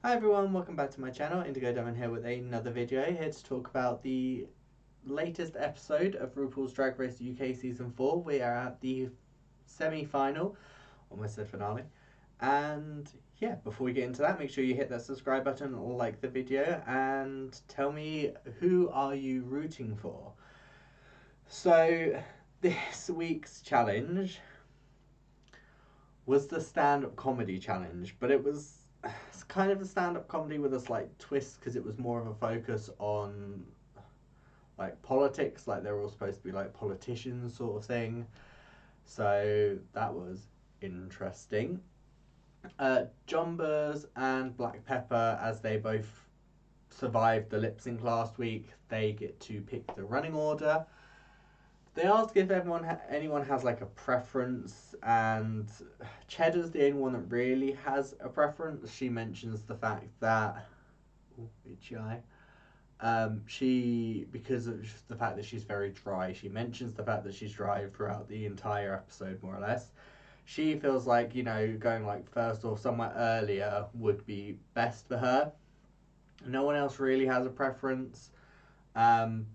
Hi everyone, welcome back to my channel. Indigo Diamond here with another video, here to talk about the latest episode of RuPaul's Drag Race UK Season 4. We are at the semi-final, almost said finale. And yeah, before we get into that, make sure you hit that subscribe button, like the video, and tell me, who are you rooting for? So, this week's challenge was the stand-up comedy challenge, but it's kind of a stand-up comedy with a slight twist because it was more of a focus on like politics, like they're all supposed to be like politicians sort of thing. So that was interesting. Jonbers and Black Peppa, as they both survived the lip sync last week, they get to pick the running order. They ask if anyone has like a preference, and Cheddar's the only one that really has a preference. She mentions the fact that, itchy eye. She, because of the fact that she's very dry, she mentions the fact that she's dry throughout the entire episode, more or less. She feels like, going like first or somewhere earlier would be best for her. No one else really has a preference. Um,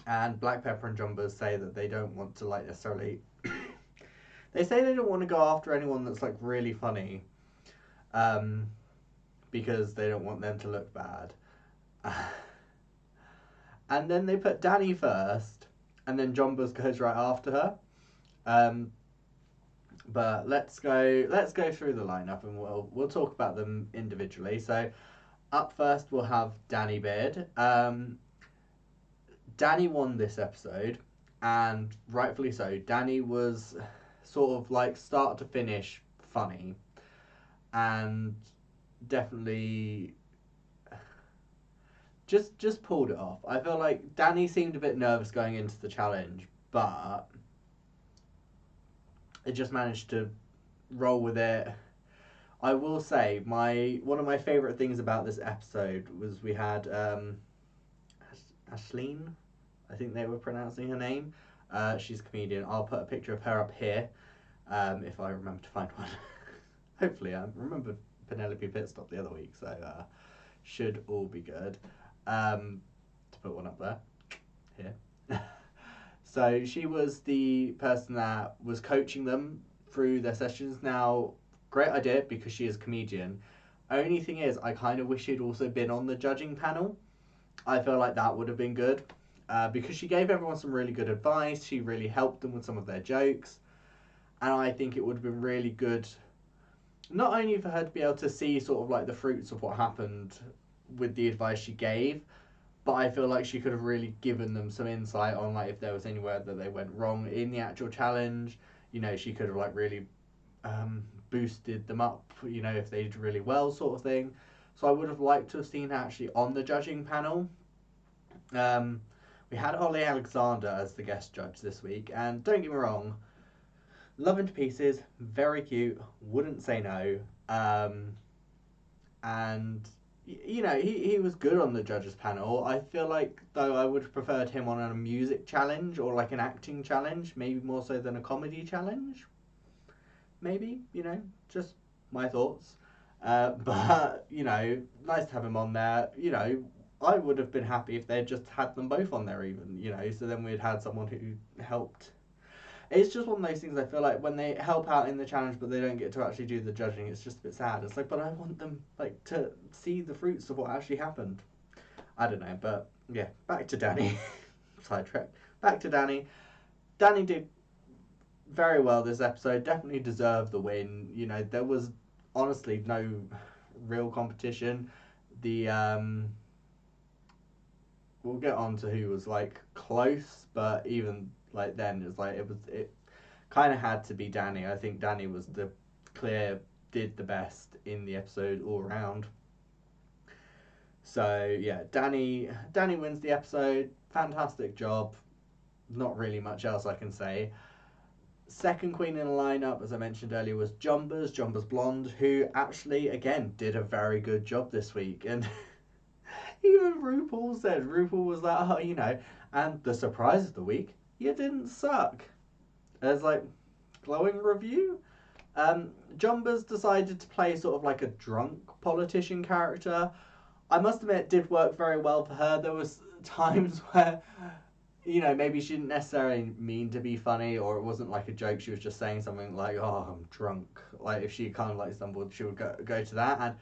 and Black Pepper and Jonbers say that they don't want to like necessarily. They say they don't want to go after anyone that's like really funny, um, because they don't want them to look bad. And then they put Danny first, and then Jonbers goes right after her. Um, but let's go through the lineup, and we'll talk about them individually. So up first we'll have Danny Beard. Danny won this episode, and rightfully so. Danny was sort of like start to finish funny, and definitely just pulled it off. I feel like Danny seemed a bit nervous going into the challenge, but it just managed to roll with it. I will say one of my favourite things about this episode was we had Ashleen, I think they were pronouncing her name. She's a comedian. I'll put a picture of her up here, if I remember to find one. Hopefully, I remember Penelope Pitstop the other week, so should all be good. To put one up there, here. So she was the person that was coaching them through their sessions. Now, great idea because she is a comedian. Only thing is, I kind of wish she'd also been on the judging panel. I feel like that would have been good, because she gave everyone some really good advice. She really helped them with some of their jokes, and I think it would have been really good, not only for her to be able to see sort of like the fruits of what happened with the advice she gave, but I feel like she could have really given them some insight on like if there was anywhere that they went wrong in the actual challenge. She could have like really boosted them up, if they did really well, sort of thing. So I would have liked to have seen her actually on the judging panel. We had Ollie Alexander as the guest judge this week, and don't get me wrong, love him to pieces, very cute, wouldn't say no. And he was good on the judges panel. I feel like though I would have preferred him on a music challenge or like an acting challenge, maybe more so than a comedy challenge. Maybe, just my thoughts. But nice to have him on there. I would have been happy if they'd just had them both on there, even. So then we'd had someone who helped. It's just one of those things. I feel like when they help out in the challenge, but they don't get to actually do the judging, it's just a bit sad. It's like, but I want them like to see the fruits of what actually happened. I don't know, but yeah, back to Danny. Sidetrack. Back to Danny. Danny did very well this episode. Definitely deserved the win. There was honestly no real competition. The we'll get on to who was like close, but even like then it kind of had to be Danny. I think Danny was did the best in the episode all around. So yeah, Danny wins the episode. Fantastic job. Not really much else I can say. Second queen in the lineup, as I mentioned earlier, was Jonbers Blonde, who actually again did a very good job this week. And even RuPaul was like, oh, and the surprise of the week, you didn't suck. As like glowing review. Jonbers decided to play sort of like a drunk politician character. I must admit, it did work very well for her. There was times where, maybe she didn't necessarily mean to be funny, or it wasn't like a joke. She was just saying something like, "Oh, I'm drunk." Like if she kind of like stumbled, she would go to that, and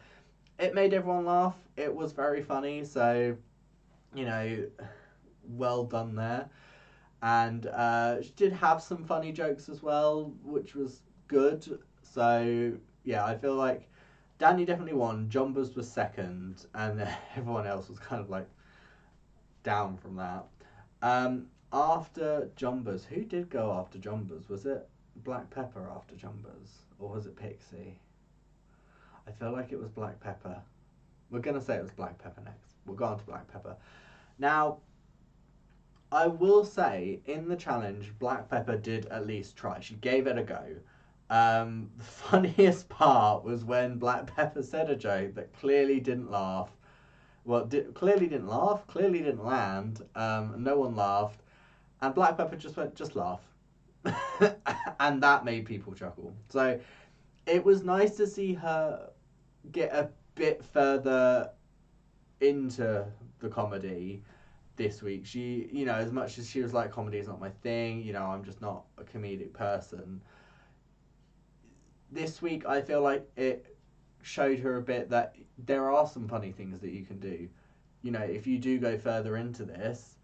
it made everyone laugh. It was very funny. So, you know, well done there. And she did have some funny jokes as well, which was good. So yeah, I feel like Danny definitely won. Jonbers was second, and everyone else was kind of like down from that. After Jonbers, who did go after Jonbers? Was it Black Pepper after Jonbers, or was it Pixie? I feel like it was Black Pepper. We're gonna say it was Black Pepper next. We'll go on to Black Pepper. Now, I will say, in the challenge, Black Pepper did at least try. She gave it a go. The funniest part was when Black Pepper said a joke that clearly didn't laugh. Well, clearly didn't laugh, clearly didn't land. No one laughed. And Black Pepper just went, just laugh. And that made people chuckle. So it was nice to see her get a bit further into the comedy this week. She, as much as she was like, comedy is not my thing, I'm just not a comedic person. This week, I feel like it showed her a bit that there are some funny things that you can do. If you do go further into this,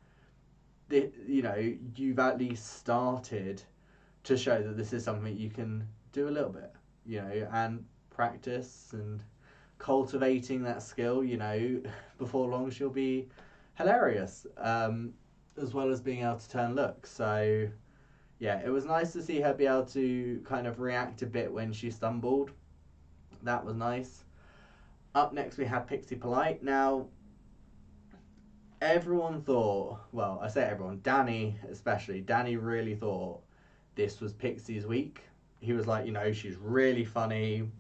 you've at least started to show that this is something you can do a little bit, and practice and cultivating that skill, before long she'll be hilarious, as well as being able to turn looks. So yeah, it was nice to see her be able to kind of react a bit when she stumbled. That was nice. Up next we had Pixie Polite. Now, everyone thought, well, I say everyone, Danny especially, Danny really thought this was Pixie's week. He was like, she's really funny.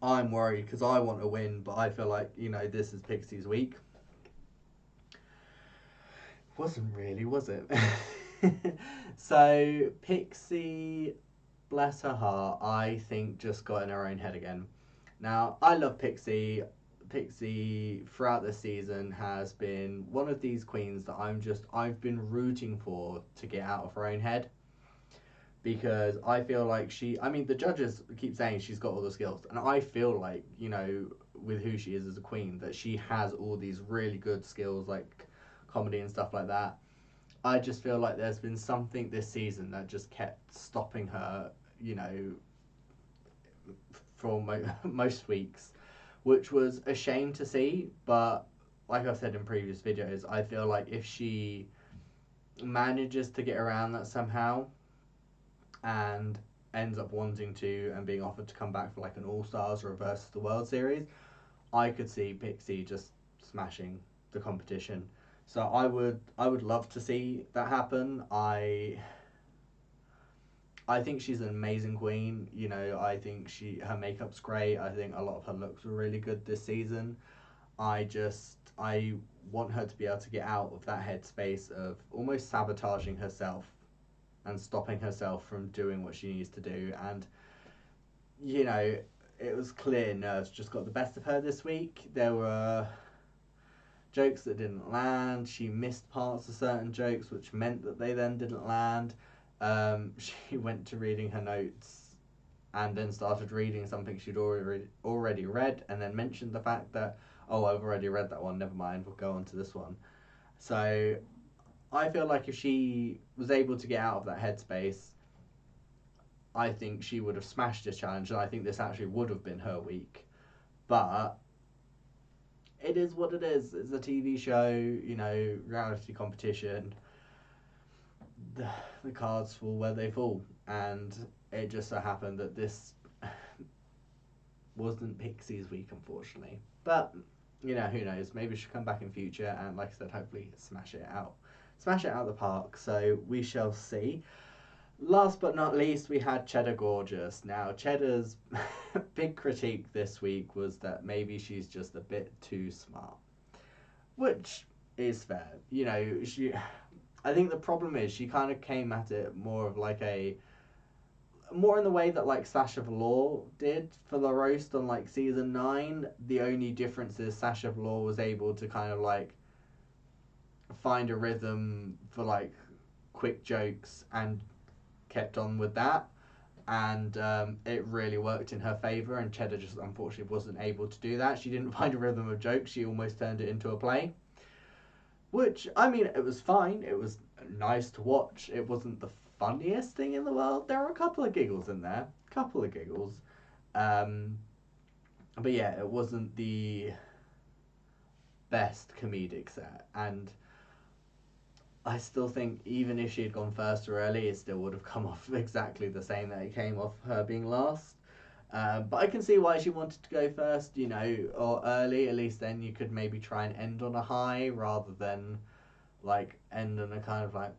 I'm worried because I want to win, but I feel like, this is Pixie's week. Wasn't really, was it? So, Pixie, bless her heart, I think just got in her own head again. Now, I love Pixie. Pixie, throughout the season, has been one of these queens that I've been rooting for to get out of her own head. Because I feel like the judges keep saying she's got all the skills, and I feel like, with who she is as a queen, that she has all these really good skills, like comedy and stuff like that. I just feel like there's been something this season that just kept stopping her, for most weeks, which was a shame to see. But like I've said in previous videos, I feel like if she manages to get around that somehow, and ends up wanting to and being offered to come back for like an All Stars or a Versus the World Series, I could see Pixie just smashing the competition. So I would love to see that happen. I think she's an amazing queen. I think her makeup's great. I think a lot of her looks were really good this season. I want her to be able to get out of that headspace of almost sabotaging herself and stopping herself from doing what she needs to do. And, it was clear nerves just got the best of her this week. There were jokes that didn't land. She missed parts of certain jokes, which meant that they then didn't land. She went to reading her notes and then started reading something she'd already read, and then mentioned the fact that, oh, I've already read that one, never mind, we'll go on to this one. So I feel like if she was able to get out of that headspace, I think she would have smashed this challenge, and I think this actually would have been her week. But it is what it is. It's a TV show, reality competition. The cards fall where they fall, and it just so happened that this wasn't Pixie's week, unfortunately. But who knows? Maybe she'll come back in future, and like I said, hopefully smash it out of the park. So we shall see. Last but not least, we had Cheddar Gorgeous. Now, Cheddar's big critique this week was that maybe she's just a bit too smart, which is fair. I think the problem is she kind of came at it more of like more in the way that like Sasha Velour did for the roast on like season 9. The only difference is Sasha Velour was able to kind of like find a rhythm for like quick jokes and kept on with that, and it really worked in her favour, and Cheddar just unfortunately wasn't able to do that. She didn't find a rhythm of jokes, she almost turned it into a play, which, I mean, it was fine, it was nice to watch. It wasn't the funniest thing in the world. There were a couple of giggles in there, but yeah, it wasn't the best comedic set, and I still think even if she had gone first or early, it still would have come off exactly the same that it came off her being last. But I can see why she wanted to go first, you know, or early. At least then you could maybe try and end on a high rather than like end on a kind of like,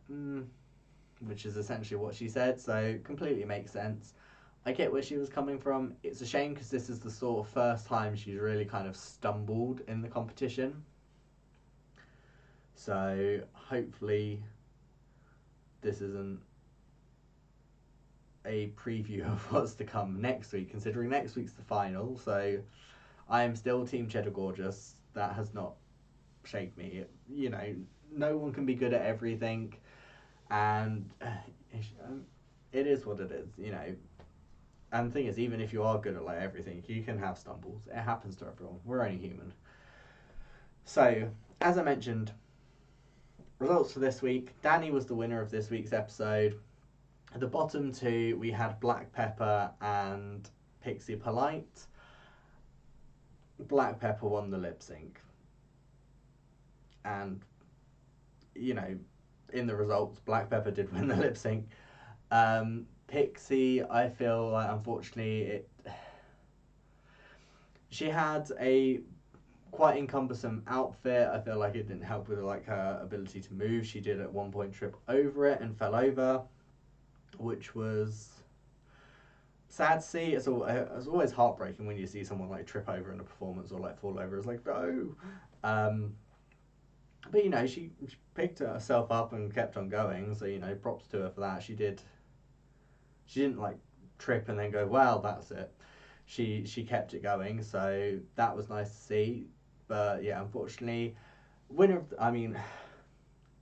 which is essentially what she said. So completely makes sense. I get where she was coming from. It's a shame because this is the sort of first time she's really kind of stumbled in the competition. So hopefully this isn't a preview of what's to come next week, considering next week's the final. So I am still Team Cheddar Gorgeous. That has not shaped me. You know, no one can be good at everything, and it is what it is, you know. And the thing is, even if you are good at like everything, you can have stumbles. It happens to everyone. We're only human. So, as I mentioned, results for this week. Danny was the winner of this week's episode. At the bottom two, we had Black Peppa and Pixie Polite. Black Peppa won the lip sync. And, you know, in the results, Black Peppa did win the lip sync. Pixie, I feel like, unfortunately, she had a quite encumbersome outfit. I feel like it didn't help with like her ability to move. She did at one point trip over it and fell over, which was sad to see. It's always heartbreaking when you see someone like trip over in a performance or like fall over. It's like, no. But you know, she picked herself up and kept on going. So you know, props to her for that. She didn't like trip and then go, well, that's it. She kept it going. So that was nice to see. But yeah, unfortunately, winner of I mean,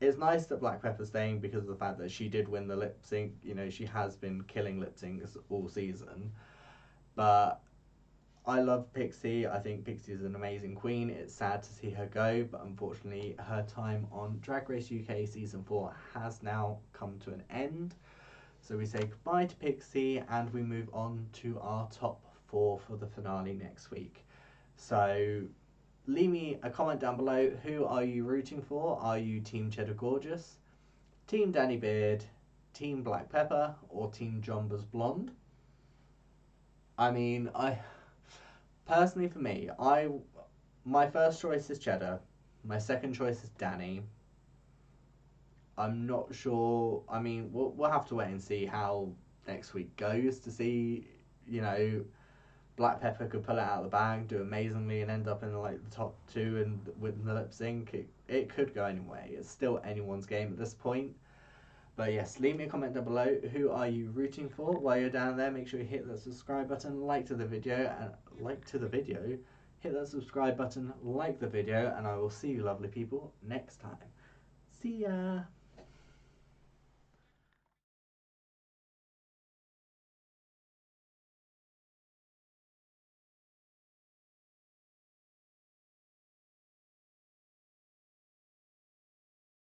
it's nice that Black Peppa's staying because of the fact that she did win the lip sync. You know, she has been killing lip syncs all season. But I love Pixie. I think Pixie is an amazing queen. It's sad to see her go, but unfortunately her time on Drag Race UK Season 4 has now come to an end. So we say goodbye to Pixie and we move on to our top 4 for the finale next week. So leave me a comment down below. Who are you rooting for? Are you Team Cheddar Gorgeous, Team Danny Beard, Team Black Peppa, or Team Jonbers Blonde? I mean, personally for me, my first choice is Cheddar. My second choice is Danny. I'm not sure. I mean, we'll have to wait and see how next week goes to see, you know, Black Peppa could pull it out of the bag, do amazingly, and end up in like the top 2 and with the lip sync. It could go anyway. It's still anyone's game at this point. But yes, leave me a comment down below. Who are you rooting for? While you're down there, make sure you hit that subscribe button, like to the video, hit that subscribe button, like the video, and I will see you lovely people next time. See ya!